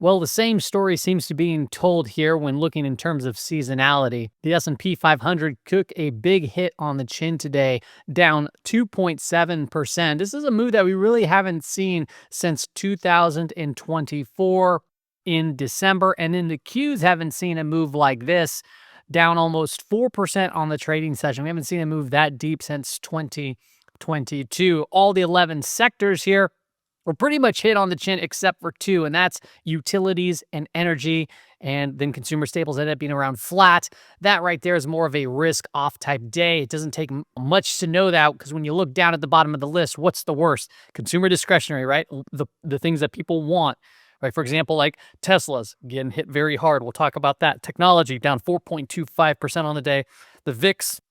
Well, the same story seems to be being told here when looking in terms of seasonality. The S&P 500 took a big hit on the chin today, down 2.7%. This is a move that we really haven't seen since 2024 in December, and then the Qs haven't seen a move like this, down almost 4% on the trading session. We haven't seen a move that deep since 2022. All the 11 sectors here we're pretty much hit on the chin except for two, and that's utilities and energy. And then consumer staples ended up being around flat. That right there is more of a risk off type day. It doesn't take much to know that because when you look down at the bottom of the list, what's the worst? Consumer discretionary, right? The things that people want, right? For example, like Tesla's getting hit very hard. We'll talk about that. Technology down 4.25% on the day. The VIX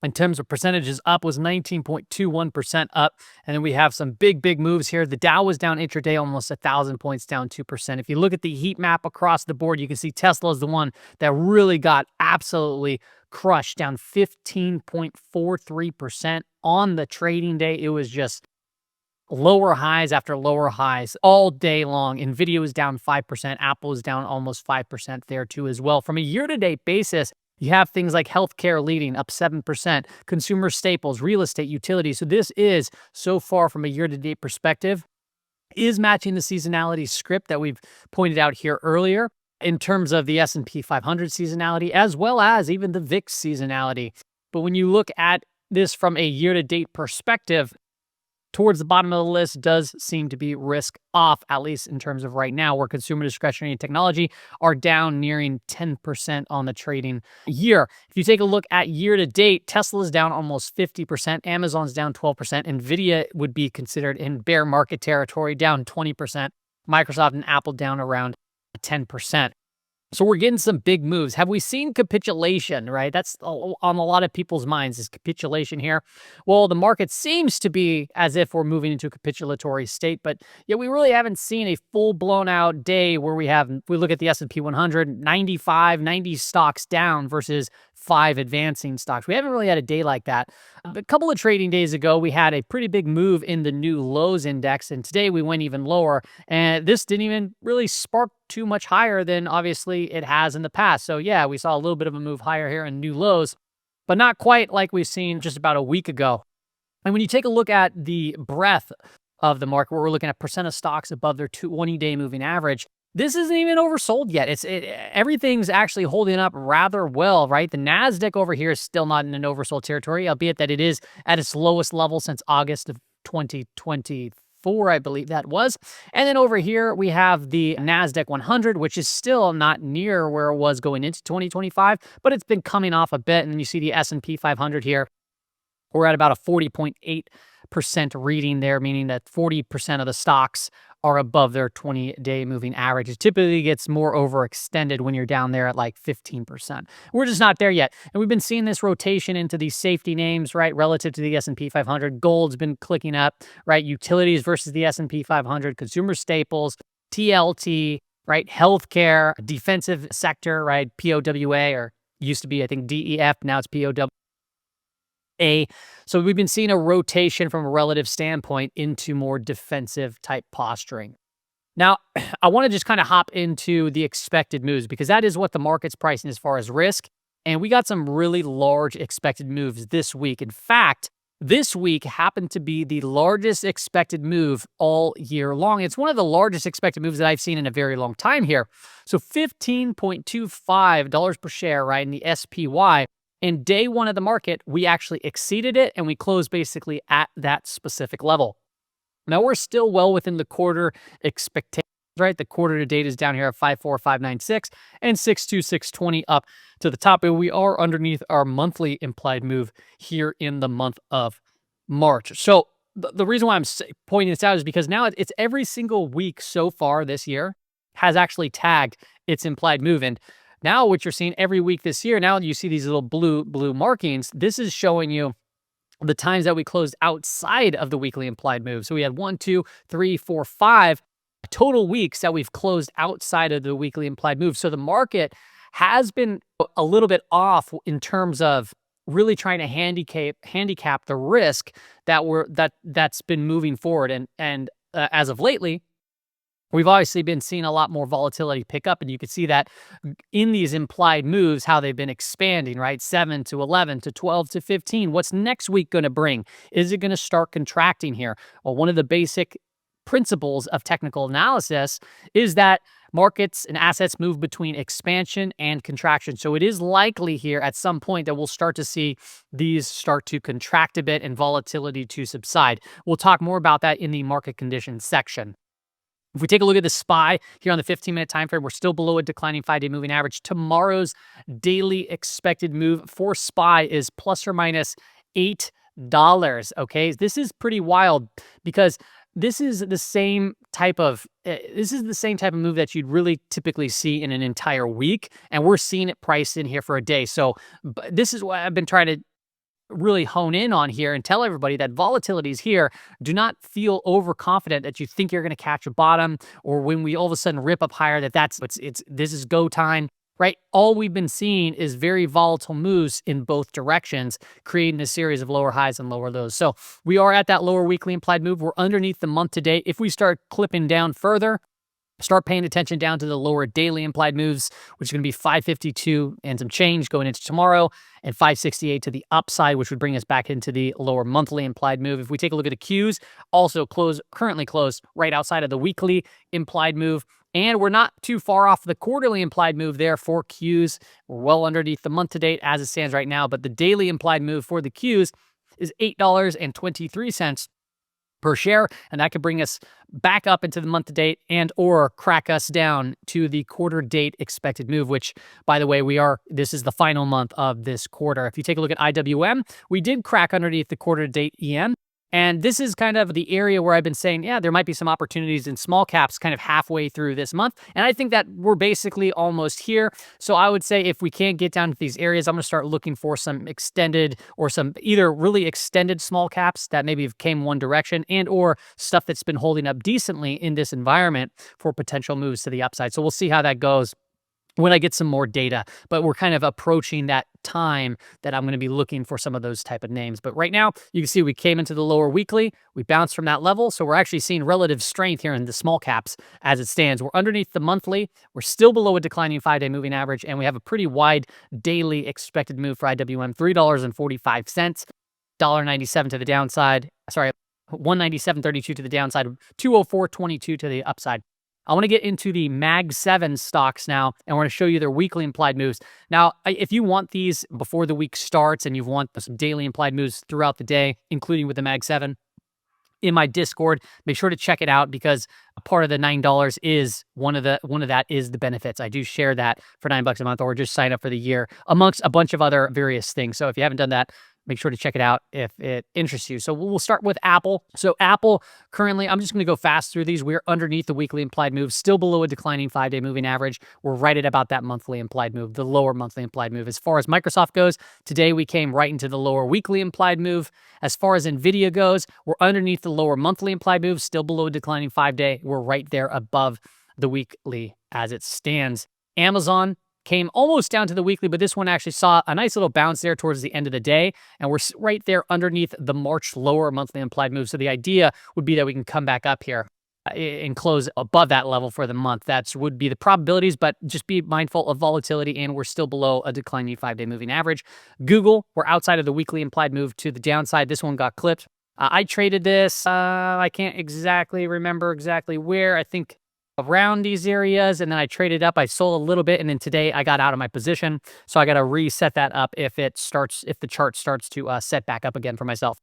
in terms of percentages up was 19.21% up. And then we have some big moves here. The Dow was down intraday almost 1,000 points, down 2%. If you look at the heat map across the board, you can see Tesla is the one that really got absolutely crushed, down 15.43% on the trading day. It was just lower highs after lower highs all day long. Nvidia was down 5%. Apple was down almost 5% there too as well. From a year-to-date basis, you have things like healthcare leading up 7%, consumer staples, real estate, utilities. So this is, so far from a year-to-date perspective, is matching the seasonality script that we've pointed out here earlier in terms of the S&P 500 seasonality, as well as even the VIX seasonality. But when you look at this from a year-to-date perspective, towards the bottom of the list does seem to be risk off, at least in terms of right now, where consumer discretionary and technology are down nearing 10% on the trading year. If you take a look at year to date, Tesla's down almost 50%, Amazon's down 12%, Nvidia would be considered in bear market territory, down 20%, Microsoft and Apple down around 10%. So we're getting some big moves. Have we seen capitulation, right? That's on a lot of people's minds, is capitulation here. Well, the market seems to be as if we're moving into a capitulatory state, but yet we really haven't seen a full blown out day where we look at the S&P 100, 95, 90 stocks down versus 5 advancing stocks. We haven't really had a day like that. A couple of trading days ago, we had a pretty big move in the new lows index, and today we went even lower, and this didn't even really spark too much higher than obviously it has in the past. So yeah, we saw a little bit of a move higher here in new lows, but not quite like we've seen just about a week ago. And when you take a look at the breadth of the market, where we're looking at percent of stocks above their 20-day moving average, this isn't even oversold yet. Everything's actually holding up rather well, right? The NASDAQ over here is still not in an oversold territory, albeit that it is at its lowest level since August of 2024, I believe that was. And then over here, we have the NASDAQ 100, which is still not near where it was going into 2025, but it's been coming off a bit. And then you see the S&P 500 here. We're at about a 40.8% reading there, meaning that 40% of the stocks are above their 20-day moving average. It typically gets more overextended when you're down there at like 15%. We're just not there yet. And we've been seeing this rotation into these safety names, right, relative to the S&P 500. Gold's been clicking up, right? Utilities versus the S&P 500, consumer staples, TLT, right? Healthcare, defensive sector, right? POWA, or used to be, I think, DEF. Now it's POWA. So we've been seeing a rotation from a relative standpoint into more defensive type posturing. Now, I want to just kind of hop into the expected moves because that is what the market's pricing as far as risk. And we got some really large expected moves this week. In fact, this week happened to be the largest expected move all year long. It's one of the largest expected moves that I've seen in a very long time here. So $15.25 per share, right, in the SPY. In day one of the market, we actually exceeded it, and we closed basically at that specific level. Now, we're still well within the quarter expectations, right? The quarter to date is down here at 54596 and 62620 up to the top, and we are underneath our monthly implied move here in the month of March. So the reason why I'm pointing this out is because now it's every single week so far this year has actually tagged its implied move. And now what you're seeing every week this year, now you see these little blue markings. This is showing you the times that we closed outside of the weekly implied move. So we had 1, 2, 3, 4, 5 total weeks that we've closed outside of the weekly implied move. So the market has been a little bit off in terms of really trying to handicap the risk that's been moving forward. And as of lately, We've obviously been seeing a lot more volatility pick up, and you can see that in these implied moves, how they've been expanding, right? 7 to 11 to 12 to 15. What's next week going to bring? Is it going to start contracting here? Well, one of the basic principles of technical analysis is that markets and assets move between expansion and contraction. So it is likely here at some point that we'll start to see these start to contract a bit and volatility to subside. We'll talk more about that in the market conditions section. If we take a look at the SPY here on the 15-minute time frame, we're still below a declining 5-day moving average. Tomorrow's daily expected move for SPY is plus or minus $8. Okay, this is pretty wild because this is the same type of move that you'd really typically see in an entire week, and we're seeing it priced in here for a day. So this is what I've been trying to really hone in on here and tell everybody that volatility is here. Do not feel overconfident that you think you're going to catch a bottom, or when we all of a sudden rip up higher that this is go time, right? All we've been seeing is very volatile moves in both directions, creating a series of lower highs and lower lows. So we are at that lower weekly implied move. We're underneath the month to date. If we start clipping down further, start paying attention down to the lower daily implied moves, which is going to be 552 and some change going into tomorrow, and 568 to the upside, which would bring us back into the lower monthly implied move. If we take a look at the Qs, also currently closed right outside of the weekly implied move. And we're not too far off the quarterly implied move there for Qs. We're well underneath the month to date as it stands right now, but the daily implied move for the Qs is $8.23 per share, and that could bring us back up into the month to date and or crack us down to the quarter date expected move, which, by the way, this is the final month of this quarter. If you take a look at IWM, we did crack underneath the quarter to date EM. And this is kind of the area where I've been saying, yeah, there might be some opportunities in small caps kind of halfway through this month. And I think that we're basically almost here. So I would say if we can't get down to these areas, I'm going to start looking for some extended or some either really extended small caps that maybe came one direction and or stuff that's been holding up decently in this environment for potential moves to the upside. So we'll see how that goes when I get some more data, but we're kind of approaching that time that I'm going to be looking for some of those type of names. But right now, you can see we came into the lower weekly, we bounced from that level, so we're actually seeing relative strength here in the small caps as it stands. We're underneath the monthly, we're still below a declining 5-day moving average, and we have a pretty wide daily expected move for IWM, $3.45, $1.97 to the downside, sorry, 197.32 to the downside, 204.22 to the upside. I want to get into the Mag 7 stocks now, and we're going to show you their weekly implied moves. Now, if you want these before the week starts and you want some daily implied moves throughout the day, including with the Mag 7, in my Discord, make sure to check it out because a part of the $9 is one of that is the benefits. I do share that for $9 a month, or just sign up for the year amongst a bunch of other various things. So if you haven't done that, make sure to check it out if it interests you. So we'll start with Apple. So Apple currently, I'm just going to go fast through these. We're underneath the weekly implied move, still below a declining 5-day moving average. We're right at about that monthly implied move, the lower monthly implied move. As far as Microsoft goes, today we came right into the lower weekly implied move. As far as Nvidia goes, we're underneath the lower monthly implied move, still below a declining 5-day. We're right there above the weekly as it stands. Amazon came almost down to the weekly, but this one actually saw a nice little bounce there towards the end of the day, and we're right there underneath the March lower monthly implied move. So the idea would be that we can come back up here and close above that level for the month. That would be the probabilities, but just be mindful of volatility, and we're still below a declining 5-day moving average. Google, we're outside of the weekly implied move to the downside. This one got clipped. I traded this. I can't exactly remember exactly where. I think around these areas, and then I traded up. I sold a little bit, and then today I got out of my position, so I got to reset that up if the chart starts to set back up again for myself.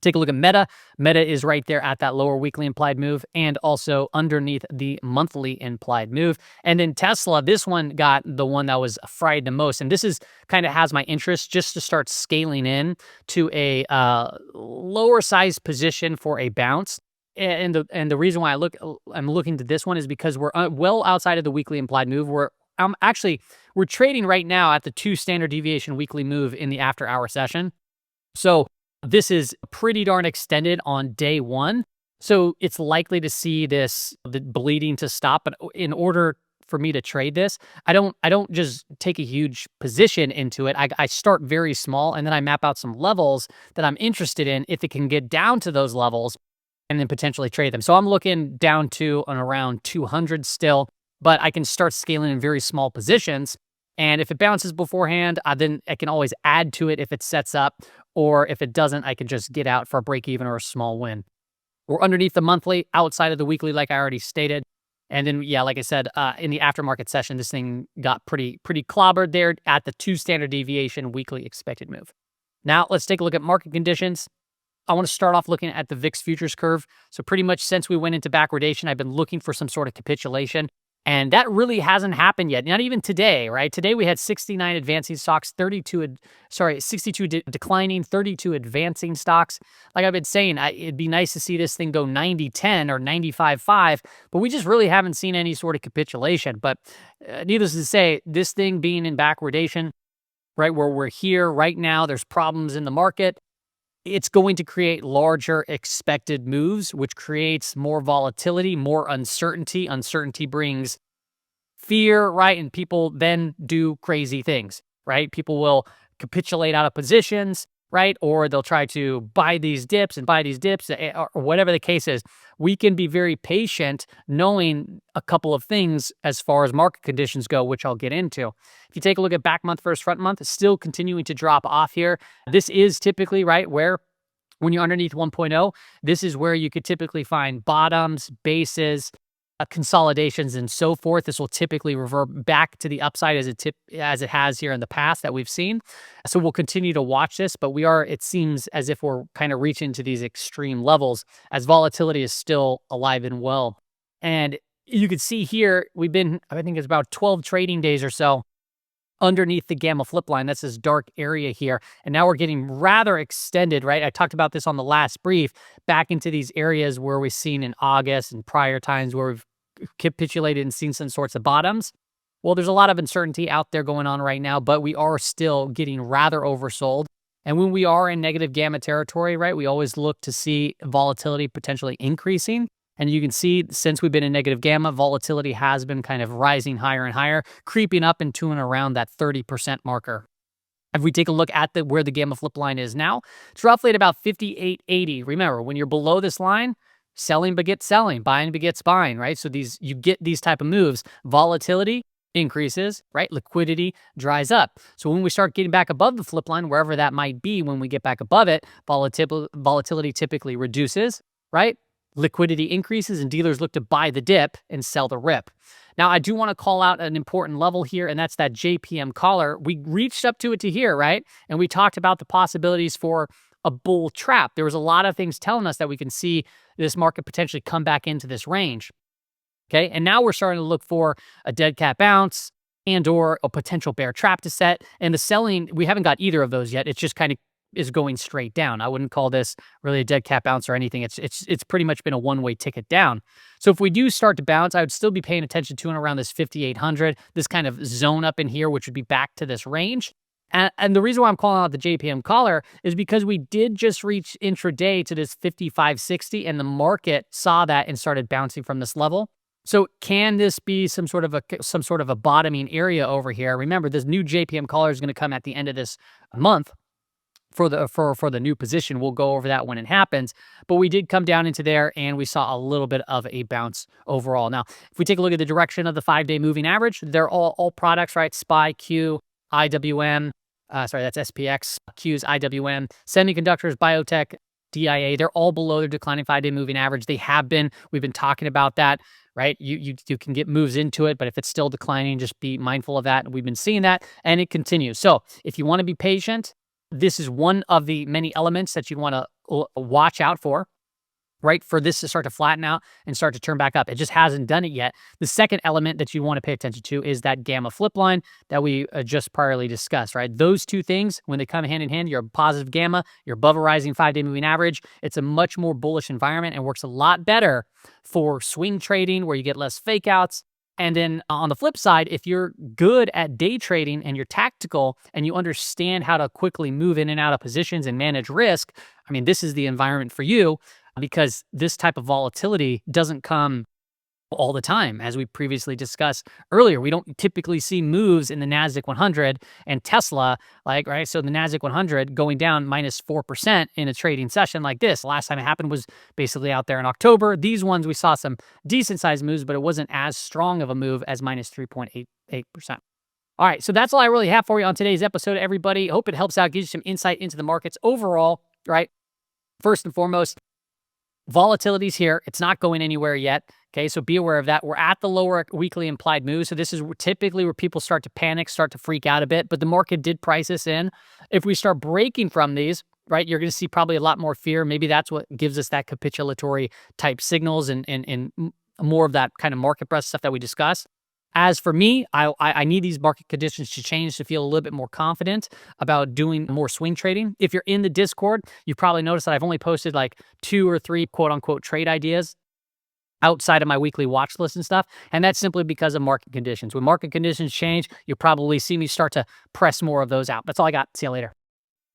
Take a look at Meta. Meta is right there at that lower weekly implied move and also underneath the monthly implied move. And then Tesla, this one got the one that was fried the most, and this is kind of has my interest just to start scaling in to a lower size position for a bounce. And the reason why I'm looking to this one is because we're well outside of the weekly implied move. We're trading right now at the 2 standard deviation weekly move in the after hour session. So this is pretty darn extended on day one. So it's likely to see the bleeding to stop. But in order for me to trade this, I don't just take a huge position into it. I start very small, and then I map out some levels that I'm interested in if it can get down to those levels. and then potentially trade them. So I'm looking down to an around 200 still, but I can start scaling in very small positions. And if it bounces beforehand, then I can always add to it if it sets up, or if it doesn't, I can just get out for a break even or a small win. We're underneath the monthly, outside of the weekly, like I already stated. And then, yeah, like I said, in the aftermarket session, this thing got pretty clobbered there at the 2 standard deviation weekly expected move. Now let's take a look at market conditions. I want to start off looking at the VIX futures curve. So pretty much since we went into backwardation, I've been looking for some sort of capitulation. And that really hasn't happened yet. Not even today, right? Today we had 69 advancing stocks, 62 declining, 32 advancing stocks. Like I've been saying, it'd be nice to see this thing go 90-10 or 95-5, but we just really haven't seen any sort of capitulation. But needless to say, this thing being in backwardation, right where we're here right now, there's problems in the market. It's going to create larger expected moves, which creates more volatility, more uncertainty. Uncertainty brings fear, right? And people then do crazy things, right? People will capitulate out of positions, right? Or they'll try to buy these dips, or whatever the case is. We can be very patient knowing a couple of things as far as market conditions go, which I'll get into. If you take a look at back month versus front month, it's still continuing to drop off here. This is typically, right, where when you're underneath 1.0, this is where you could typically find bottoms, bases, consolidations, and so forth. This will typically revert back to the upside as it has here in the past that we've seen. So we'll continue to watch this, but it seems as if we're kind of reaching to these extreme levels as volatility is still alive and well. And you can see here, I think it's about 12 trading days or so underneath the gamma flip line. That's this dark area here. And now we're getting rather extended, right? I talked about this on the last brief, back into these areas where we've seen in August and prior times where we've capitulated and seen some sorts of bottoms. Well, there's a lot of uncertainty out there going on right now, but we are still getting rather oversold. And when we are in negative gamma territory, right, we always look to see volatility potentially increasing. And you can see since we've been in negative gamma, volatility has been kind of rising higher and higher, creeping up into and around that 30% marker. If we take a look at where the gamma flip line is now, it's roughly at about 58.80. Remember, when you're below this line, selling begets selling, buying begets buying, right? So you get these type of moves. Volatility increases, right? Liquidity dries up. So when we start getting back above the flip line, wherever that might be, when we get back above it, volatility typically reduces, right? Liquidity increases and dealers look to buy the dip and sell the rip. Now, I do want to call out an important level here, and that's that JPM collar. We reached up to it to here, right? And we talked about the possibilities for a bull trap. There was a lot of things telling us that we can see this market potentially come back into this range. Okay, and now we're starting to look for a dead cat bounce and or a potential bear trap to set. And the selling, we haven't got either of those yet. It's just kind of is going straight down. I wouldn't call this really a dead cat bounce or anything. It's pretty much been a one-way ticket down. So if we do start to bounce, I would still be paying attention to and around this 5,800, this kind of zone up in here, which would be back to this range. And the reason why I'm calling out the JPM collar is because we did just reach intraday to this 5560, and the market saw that and started bouncing from this level. So can this be some sort of a bottoming area over here? Remember, this new JPM collar is going to come at the end of this month. For the new position. We'll go over that when it happens, but we did come down into there and we saw a little bit of a bounce overall. Now, if we take a look at the direction of the 5-day moving average, they're all products, right? SPY, Q, IWM, that's SPX, Q's, IWM, semiconductors, biotech, DIA, they're all below their declining 5-day moving average. They have been, we've been talking about that, right? You can get moves into it, but if it's still declining, just be mindful of that. We've been seeing that and it continues. So if you want to be patient, this is one of the many elements that you want to watch out for, right? For this to start to flatten out and start to turn back up. It just hasn't done it yet. The second element that you want to pay attention to is that gamma flip line that we just priorly discussed, right? Those two things, when they come hand in hand, you're a positive gamma, you're above a rising 5-day moving average. It's a much more bullish environment and works a lot better for swing trading where you get less fake outs. And then on the flip side, if you're good at day trading and you're tactical and you understand how to quickly move in and out of positions and manage risk, I mean, this is the environment for you because this type of volatility doesn't come all the time. As we previously discussed earlier, we don't typically see moves in the NASDAQ 100 and Tesla, like, right? So the NASDAQ 100 going down minus 4% in a trading session like this. Last time it happened was basically out there in October. These ones, we saw some decent sized moves, but it wasn't as strong of a move as minus 3.88%. All right, so that's all I really have for you on today's episode, everybody. Hope it helps out, gives you some insight into the markets overall, right? First and foremost, volatility's here. It's not going anywhere yet. Okay, so be aware of that. We're at the lower weekly implied move. So this is typically where people start to panic, start to freak out a bit, but the market did price this in. If we start breaking from these, right, you're going to see probably a lot more fear. Maybe that's what gives us that capitulatory type signals and more of that kind of market breadth stuff that we discussed. As for me, I need these market conditions to change to feel a little bit more confident about doing more swing trading. If you're in the Discord, you probably noticed that I've only posted like 2 or 3 quote unquote trade ideas outside of my weekly watch list and stuff. And that's simply because of market conditions. When market conditions change, you'll probably see me start to press more of those out. That's all I got. See you later.